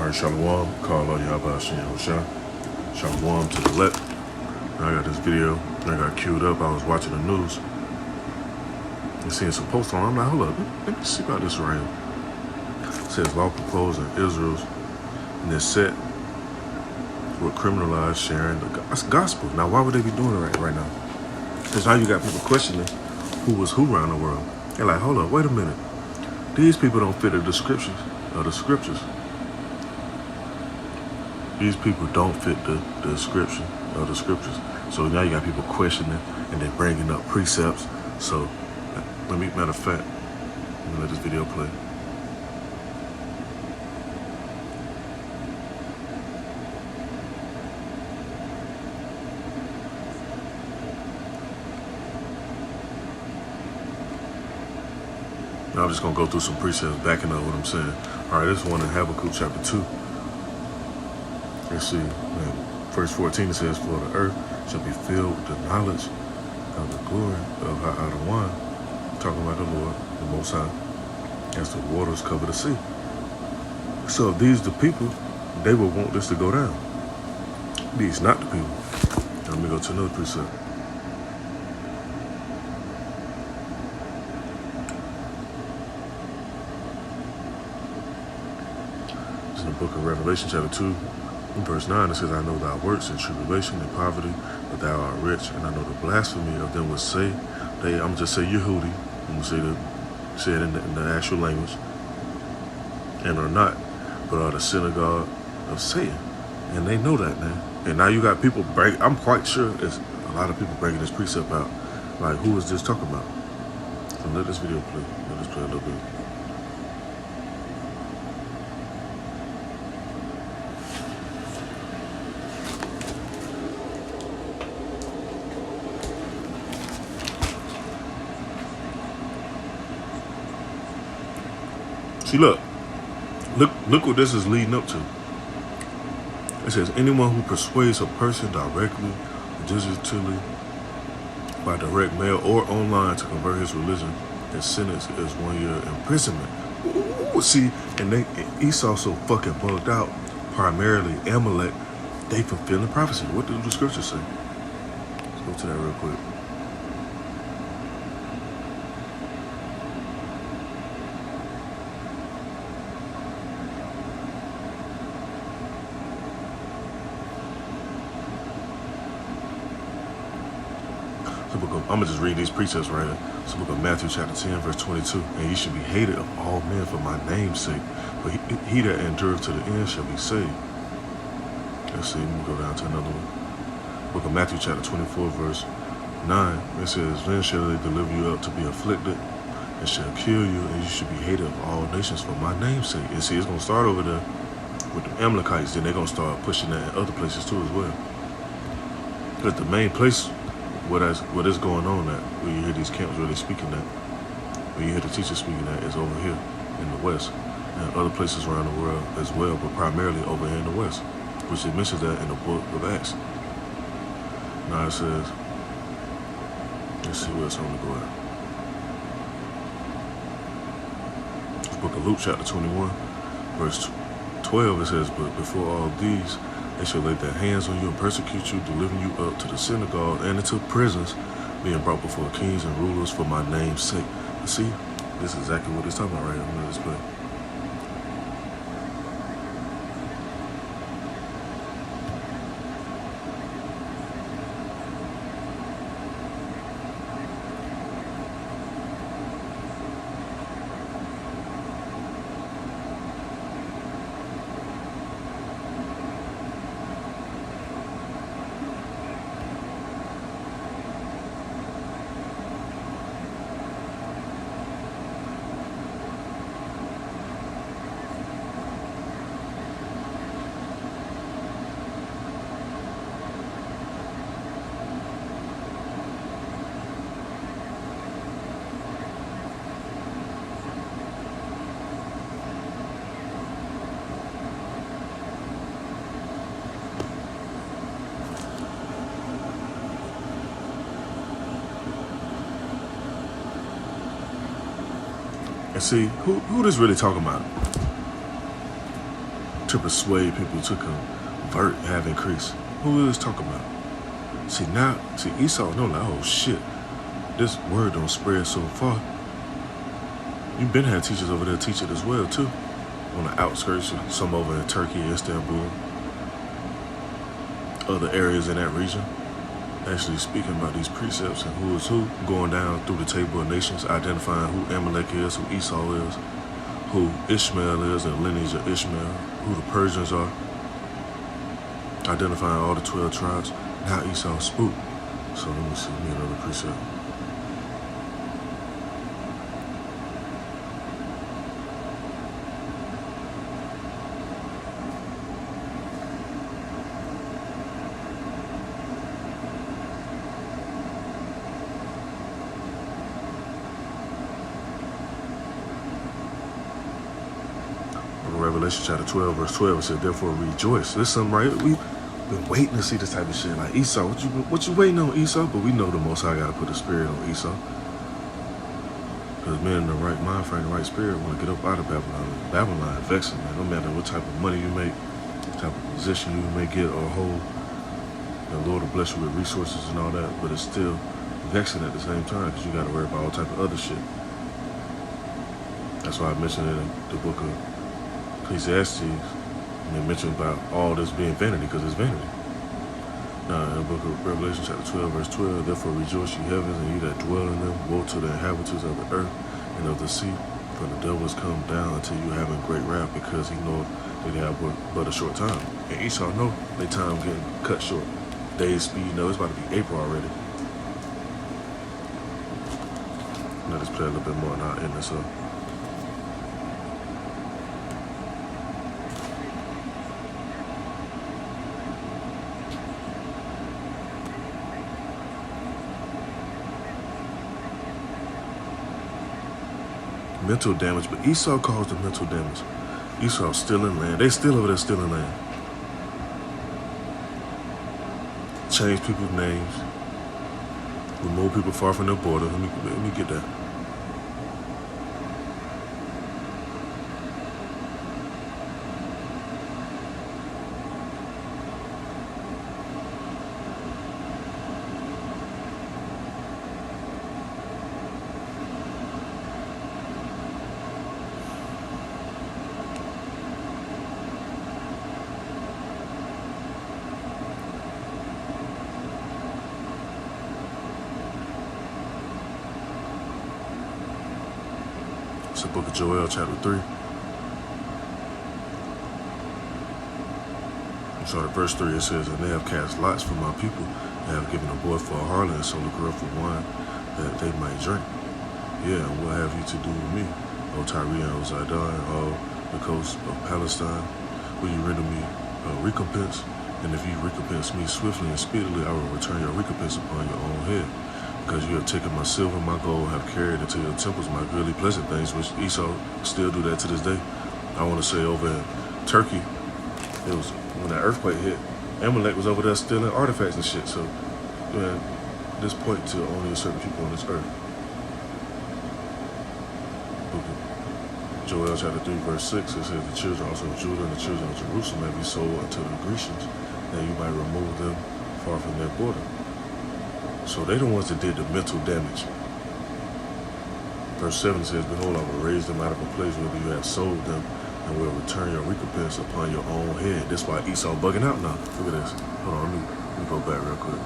Alright, Shalom, call all y'all about Hosha. Shalom to the left. Now I got this video, I got queued up, I was watching the news and seeing some posts on. I'm like, hold up, let me see about this right here. It says law proposed in Israel's and it's set will criminalize sharing the gospel. Now, why would they be doing it right now? Because now you got people questioning who was who around the world. They're like, hold up, wait a minute. These people don't fit the descriptions of the scriptures. These people don't fit the description of the scriptures. So now you got people questioning and they're bringing up precepts. So matter of fact, let me let this video play. Now I'm just going to go through some precepts backing up what I'm saying. All right, this one in Habakkuk chapter 2. Let's see, verse 14 it says, for the earth shall be filled with the knowledge of the glory of Ha'adawan, talking about the Lord, the Most High, as the waters cover the sea. So if these the people, they will want this to go down. These not the people. Now let me go to another precept. It's in the book of Revelation chapter 2. In verse 9, it says, I know thy works in tribulation and poverty, but thou art rich, and I know the blasphemy of them which say, I'm going to just say Yehudi, I'm going to say it in the actual language, and are not, but are the synagogue of Satan. And they know that, man. And now you got people I'm quite sure there's a lot of people breaking this precept out. Like, who is this talking about? So let this video play. Let this play a little bit. See, look what this is leading up to. It says, anyone who persuades a person directly, digitally, by direct mail or online to convert his religion, his sentence is 1 year imprisonment. Ooh, see, and Esau so fucking bugged out, primarily Amalek, they fulfilling prophecy. What do the scriptures say? Let's go to that real quick. I'm going to just read these precepts right here. It's the book of Matthew chapter 10, verse 22. And ye should be hated of all men for my name's sake. But he that endureth to the end shall be saved. Let's see, let me go down to another one. Book of Matthew chapter 24, verse 9. It says, then shall they deliver you up to be afflicted, and shall kill you, and you should be hated of all nations for my name's sake. And see, it's going to start over there with the Amalekites. Then they're going to start pushing that in other places too as well. Because the main place what is going on at, where you hear these camps really speaking that, where you hear the teachers speaking that, is over here in the West and other places around the world as well, but primarily over here in the West, which it mentions that in the book of Acts. Now it says, let's see where it's on to go at. The book of Luke chapter 21, verse 12, it says, but before all these, they shall lay their hands on you and persecute you, delivering you up to the synagogue and into prisons, being brought before kings and rulers for my name's sake. You see, this is exactly what it's talking about right here. I'm going to display. And see, who this really talking about? to persuade people to convert have increased. Who is talking about? See Esau know like, oh shit, this word don't spread so far. You've been had teachers over there teach it as well too, on the outskirts, some over in Turkey, Istanbul, other areas in that region, actually speaking about these precepts and who is who, going down through the table of nations, identifying who Amalek is, who Esau is, who Ishmael is, and the lineage of Ishmael, who the Persians are, identifying all the 12 tribes. Now Esau spooked. So let me see, another precept. Revelation chapter 12, verse 12, it said, therefore rejoice. This is something, right? We've been waiting to see this type of shit. Like, Esau, what you waiting on, Esau? But we know the Most High got to put a spirit on Esau. Because men in the right mind frame, the right spirit, want to get up out of Babylon. Babylon vexing, man. No matter what type of money you make, what type of position you may get or hold, the Lord will bless you with resources and all that, but it's still vexing at the same time because you got to worry about all type of other shit. That's why I mentioned it in the book of Ecclesiastes, and they mentioned about all this being vanity, because it's vanity. Now, in the book of Revelation, chapter 12, verse 12, therefore rejoice, ye heavens, and ye that dwell in them. Woe to the inhabitants of the earth and of the sea, for the devil is come down unto you having great wrath, because he knoweth that they have but a short time. And Esau know their time getting cut short. Days speed, no, it's about to be April already. Let us play a little bit more and I'll end this up. Mental damage, but Esau caused the mental damage. Esau stealing land. They still over there stealing land. Change people's names. Remove people far from their border. Let me get that. The book of Joel, chapter 3. I'm sorry, verse 3, it says, and they have cast lots for my people, and have given a boy for a harlot, and sold a girl for wine, that they might drink. Yeah, and what have you to do with me, O Tyre and O Zidon, and all the coast of Palestine? Will you render me a recompense? And if you recompense me swiftly and speedily, I will return your recompense upon your own head. Because you have taken my silver and my gold, have carried into your temples my goodly pleasant things, which Esau still do that to this day. I want to say over in Turkey, it was when that earthquake hit, Amalek was over there stealing artifacts and shit. So, man, this point to only a certain people on this earth. Joel chapter 3, verse 6, it says, the children also of Judah and the children of Jerusalem may be sold unto the Grecians, that you might remove them far from their border. So they the ones that did the mental damage. Verse 7 says, behold, I will raise them out of a place where you have sold them, and will return your recompense upon your own head. That's why Esau bugging out now. Look at this. Hold on, let me go back real quick.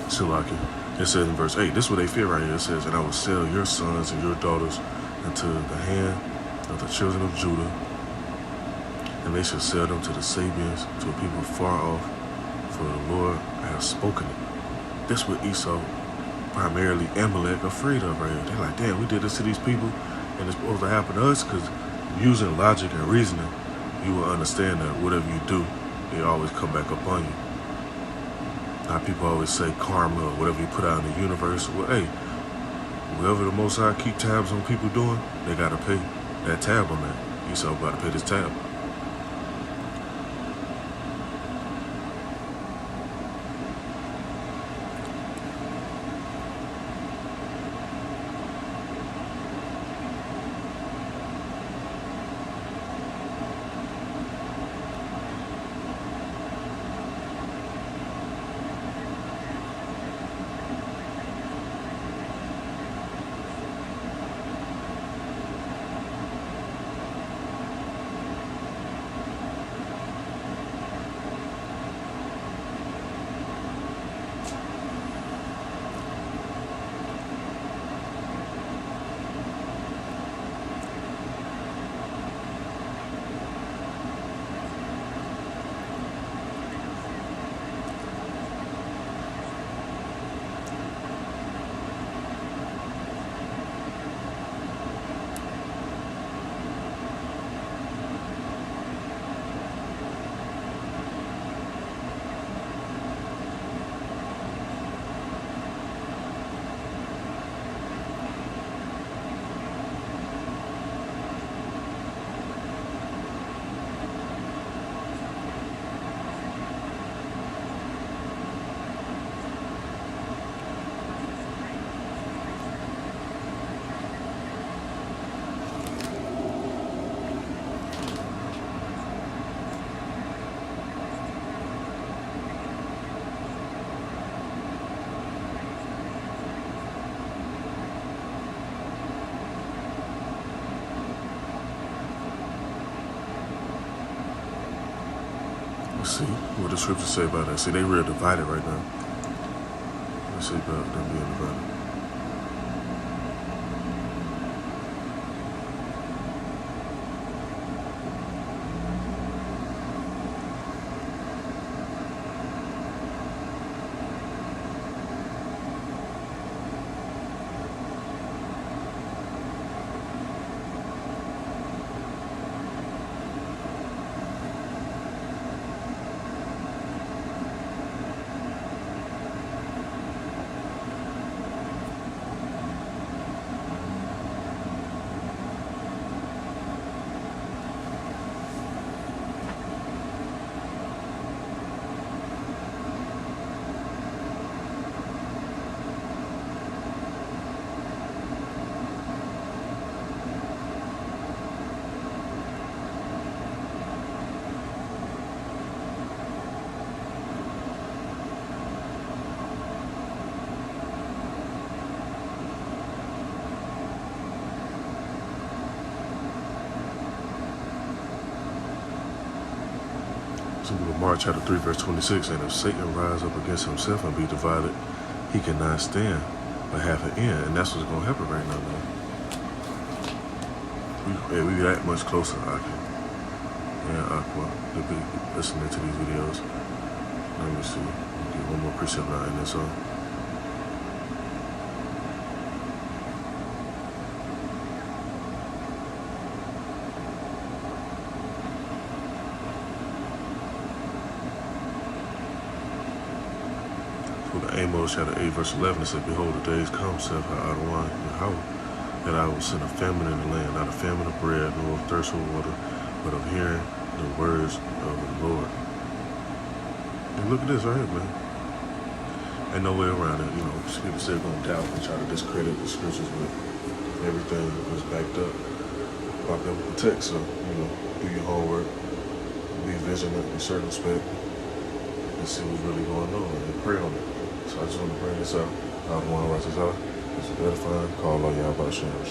Silaki. It says in verse 8, this is what they fear right here. It says, and I will sell your sons and your daughters into the hand of the children of Judah, and they shall sell them to the Sabians, to a people far off, for the Lord has spoken it. That's what Esau, primarily Amalek, afraid of right here. They're like, damn, we did this to these people, and it's supposed to happen to us, because using logic and reasoning, you will understand that whatever you do, they always come back upon you. Now people always say karma, or whatever you put out in the universe. Well, hey, whoever the Most High keep tabs on people doing, they got to pay that tab on that. Esau got to pay this tab. Let's see what the scriptures say about that. See, they real divided right now. Let's see about them being divided. So Mark chapter 3, verse 26, and if Satan rise up against himself and be divided, he cannot stand but have an end. And that's what's going to happen right now, man. We that much closer, Aki and Aqua, to be listening to these videos. Let me see. Get one more precept out in this song. Amos chapter 8, verse 11, it said, behold, the days come, saith Adonai Yahweh, that I will send a famine in the land, not a famine of bread, nor of thirst for water, but of hearing the words of the Lord. And look at this right here, man. Ain't no way around it. You know, people say they're going to doubt and try to discredit the scriptures, but everything is backed up by biblical text. So, you know, do your homework, be vigilant and circumspect, and see what's really going on, and pray on it. So I just want to bring this out. I don't want to write this out. It's edifying. Call on y'all about sharing.